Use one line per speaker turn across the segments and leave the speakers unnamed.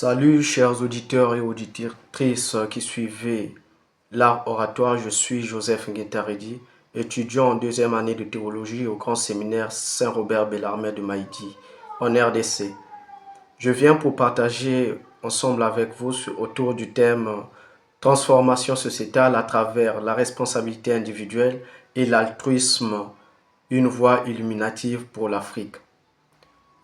Salut chers auditeurs et auditrices qui suivez l'art oratoire, je suis Joseph Nguettaredi, étudiant en deuxième année de théologie au grand séminaire Saint-Robert Bellarmé de Maïdi, en RDC. Je viens pour partager ensemble avec vous autour du thème transformation sociétale à travers la responsabilité individuelle et l'altruisme, une voie illuminative pour l'Afrique.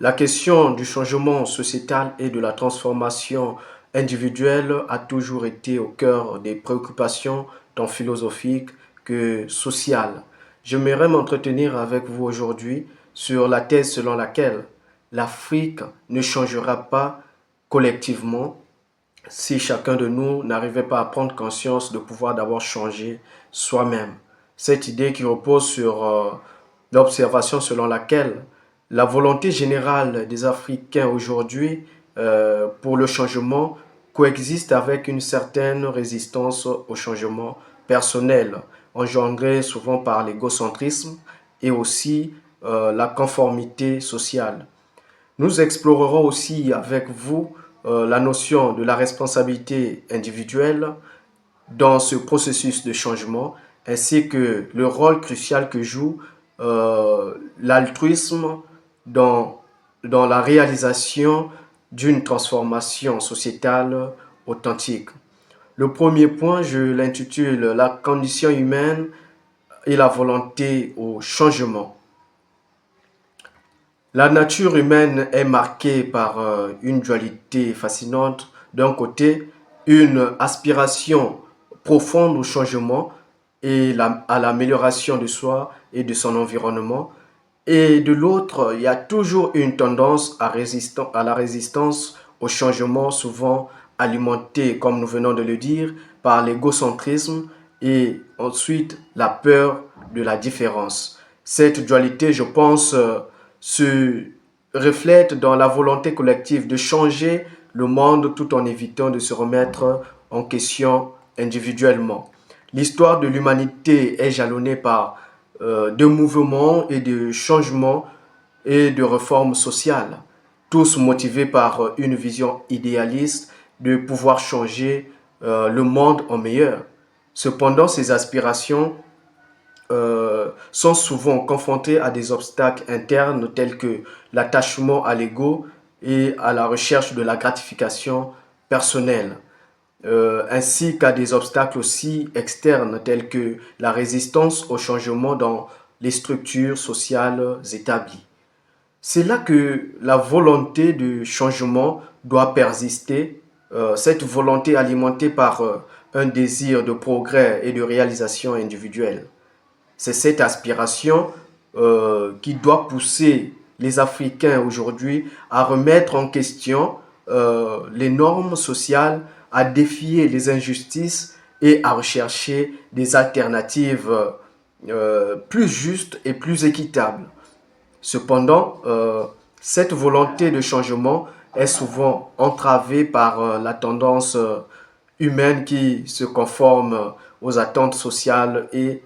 La question du changement sociétal et de la transformation individuelle a toujours été au cœur des préoccupations tant philosophiques que sociales. J'aimerais m'entretenir avec vous aujourd'hui sur la thèse selon laquelle l'Afrique ne changera pas collectivement si chacun de nous n'arrivait pas à prendre conscience de pouvoir d'abord changer soi-même. Cette idée qui repose sur l'observation selon laquelle la volonté générale des Africains aujourd'hui pour le changement coexiste avec une certaine résistance au changement personnel, engendrée souvent par l'égocentrisme et aussi la conformité sociale. Nous explorerons aussi avec vous la notion de la responsabilité individuelle dans ce processus de changement, ainsi que le rôle crucial que joue l'altruisme dans, dans la réalisation d'une transformation sociétale authentique. Le premier point, je l'intitule La condition humaine et la volonté au changement. La nature humaine est marquée par une dualité fascinante. D'un côté, une aspiration profonde au changement et à l'amélioration de soi et de son environnement. Et de l'autre, il y a toujours une tendance à la résistance au changement, souvent alimentée, comme nous venons de le dire, par l'égocentrisme et ensuite la peur de la différence. Cette dualité, je pense, se reflète dans la volonté collective de changer le monde tout en évitant de se remettre en question individuellement. L'histoire de l'humanité est jalonnée par de mouvements et de changements et de réformes sociales, tous motivés par une vision idéaliste de pouvoir changer le monde en meilleur. Cependant, ces aspirations sont souvent confrontées à des obstacles internes tels que l'attachement à l'ego et à la recherche de la gratification personnelle, ainsi qu'à des obstacles aussi externes tels que la résistance au changement dans les structures sociales établies. C'est là que la volonté de changement doit persister, cette volonté alimentée par un désir de progrès et de réalisation individuelle. C'est cette aspiration qui doit pousser les Africains aujourd'hui à remettre en question les normes sociales, à défier les injustices et à rechercher des alternatives plus justes et plus équitables. Cependant, cette volonté de changement est souvent entravée par la tendance humaine qui se conforme aux attentes sociales et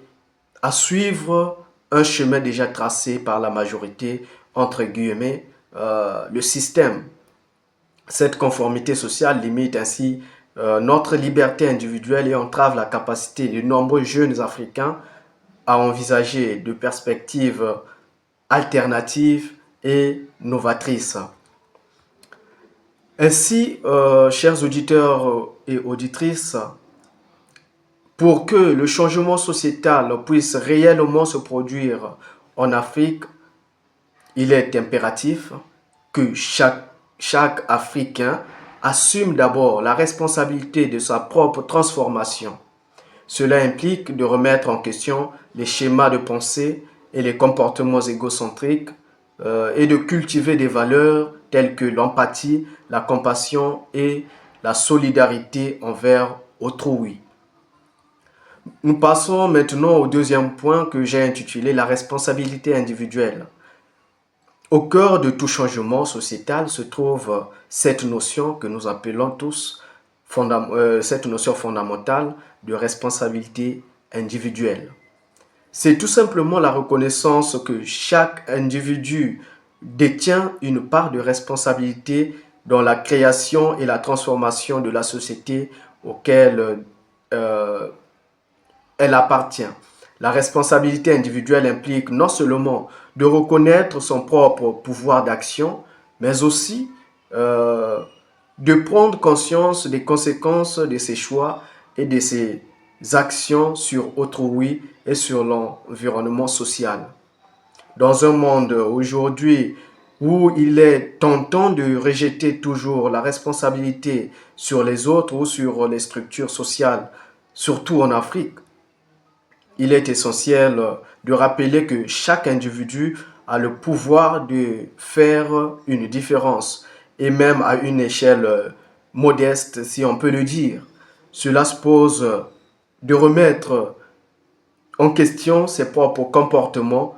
à suivre un chemin déjà tracé par la majorité, entre guillemets, le système. Cette conformité sociale limite ainsi notre liberté individuelle et entrave la capacité de nombreux jeunes Africains à envisager de perspectives alternatives et novatrices. Ainsi, chers auditeurs et auditrices, pour que le changement sociétal puisse réellement se produire en Afrique, il est impératif que chaque Africain assume d'abord la responsabilité de sa propre transformation. Cela implique de remettre en question les schémas de pensée et les comportements égocentriques et de cultiver des valeurs telles que l'empathie, la compassion et la solidarité envers autrui. Nous passons maintenant au deuxième point que j'ai intitulé la responsabilité individuelle. Au cœur de tout changement sociétal se trouve cette notion que nous appelons tous cette notion fondamentale de responsabilité individuelle. C'est tout simplement la reconnaissance que chaque individu détient une part de responsabilité dans la création et la transformation de la société auquel elle appartient. La responsabilité individuelle implique non seulement de reconnaître son propre pouvoir d'action, mais aussi euh, de prendre conscience des conséquences de ses choix et de ses actions sur autrui et sur l'environnement social. Dans un monde aujourd'hui où il est tentant de rejeter toujours la responsabilité sur les autres ou sur les structures sociales, surtout en Afrique, il est essentiel de rappeler que chaque individu a le pouvoir de faire une différence et même à une échelle modeste, si on peut le dire. Cela suppose de remettre en question ses propres comportements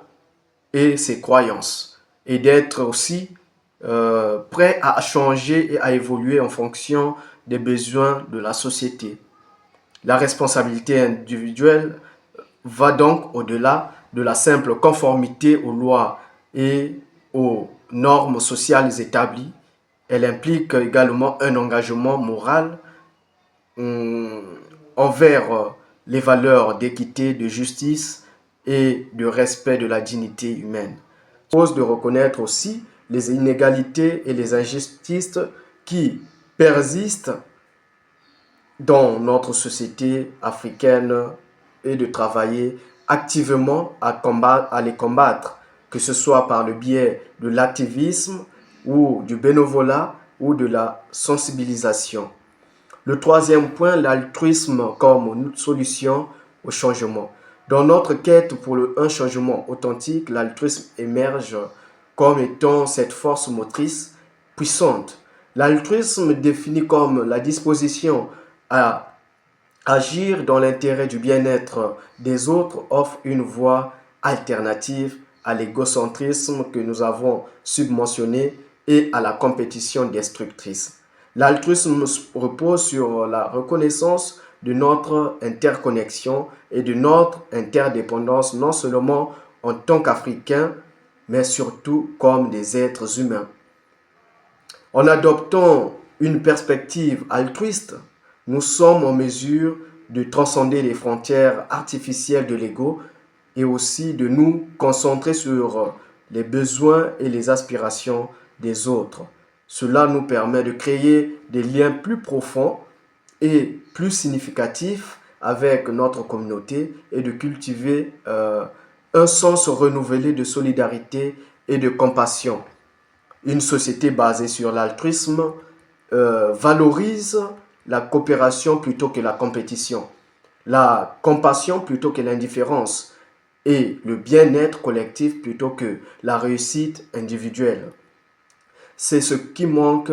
et ses croyances et d'être aussi prêt à changer et à évoluer en fonction des besoins de la société. La responsabilité individuelle va donc au-delà de la simple conformité aux lois et aux normes sociales établies. Elle implique également un engagement moral hum, envers les valeurs d'équité, de justice et de respect de la dignité humaine. Il pose de reconnaître aussi les inégalités et les injustices qui persistent dans notre société africaine et de travailler activement à les combattre, que ce soit par le biais de l'activisme ou du bénévolat ou de la sensibilisation. Le troisième point, l'altruisme comme solution au changement. Dans notre quête pour un changement authentique, l'altruisme émerge comme étant cette force motrice puissante. L'altruisme défini comme la disposition à agir dans l'intérêt du bien-être des autres offre une voie alternative à l'égocentrisme que nous avons submentionné et à la compétition destructrice. L'altruisme repose sur la reconnaissance de notre interconnexion et de notre interdépendance, non seulement en tant qu'Africains, mais surtout comme des êtres humains. En adoptant une perspective altruiste, nous sommes en mesure de transcender les frontières artificielles de l'ego et aussi de nous concentrer sur les besoins et les aspirations des autres. Cela nous permet de créer des liens plus profonds et plus significatifs avec notre communauté et de cultiver un sens renouvelé de solidarité et de compassion. Une société basée sur l'altruisme valorise la coopération plutôt que la compétition, la compassion plutôt que l'indifférence et le bien-être collectif plutôt que la réussite individuelle. C'est ce qui manque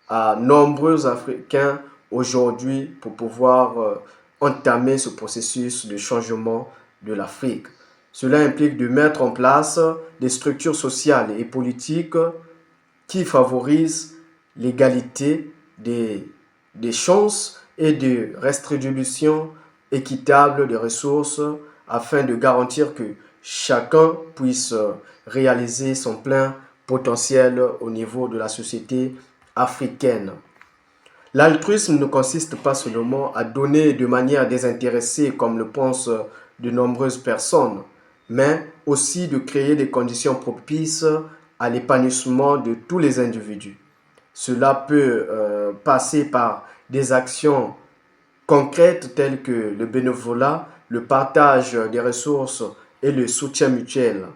à nombreux Africains aujourd'hui pour pouvoir entamer ce processus de changement de l'Afrique. Cela implique de mettre en place des structures sociales et politiques qui favorisent l'égalité des chances et de redistribution équitable des ressources afin de garantir que chacun puisse réaliser son plein potentiel au niveau de la société africaine. L'altruisme ne consiste pas seulement à donner de manière désintéressée comme le pensent de nombreuses personnes, mais aussi de créer des conditions propices à l'épanouissement de tous les individus. Cela peut passer par des actions concrètes telles que le bénévolat, le partage des ressources et le soutien mutuel,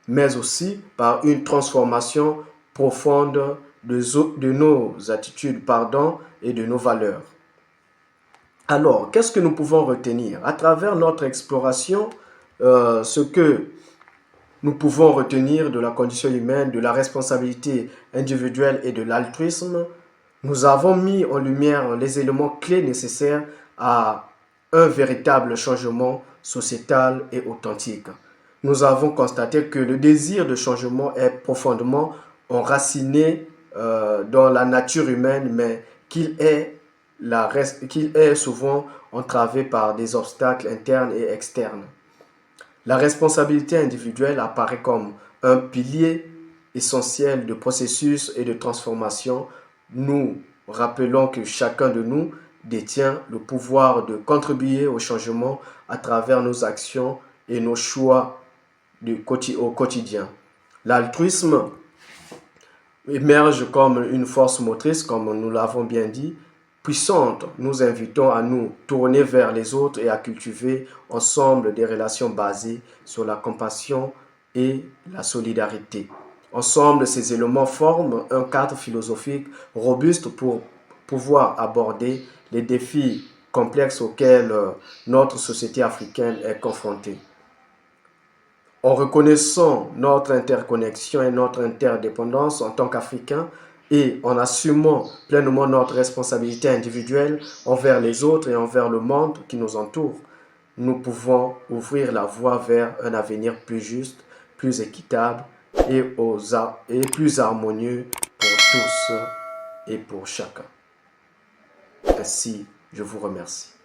mais aussi par une transformation profonde de nos attitudes et de nos valeurs. Alors, qu'est-ce que nous pouvons retenir? À travers notre exploration, ce que nous pouvons retenir de la condition humaine, de la responsabilité individuelle et de l'altruisme, nous avons mis en lumière les éléments clés nécessaires à un véritable changement sociétal et authentique. Nous avons constaté que le désir de changement est profondément enraciné dans la nature humaine, mais qu'il est souvent entravé par des obstacles internes et externes. La responsabilité individuelle apparaît comme un pilier essentiel de processus et de transformation nous rappelons que chacun de nous détient le pouvoir de contribuer au changement à travers nos actions et nos choix au quotidien. L'altruisme émerge comme une force motrice, comme nous l'avons bien dit, puissante. Nous invitons à nous tourner vers les autres et à cultiver ensemble des relations basées sur la compassion et la solidarité. Ensemble, ces éléments forment un cadre philosophique robuste pour pouvoir aborder les défis complexes auxquels notre société africaine est confrontée. En reconnaissant notre interconnexion et notre interdépendance en tant qu'Africains et en assumant pleinement notre responsabilité individuelle envers les autres et envers le monde qui nous entoure, nous pouvons ouvrir la voie vers un avenir plus juste, plus équitable et plus harmonieux pour tous et pour chacun. Ainsi, je vous remercie.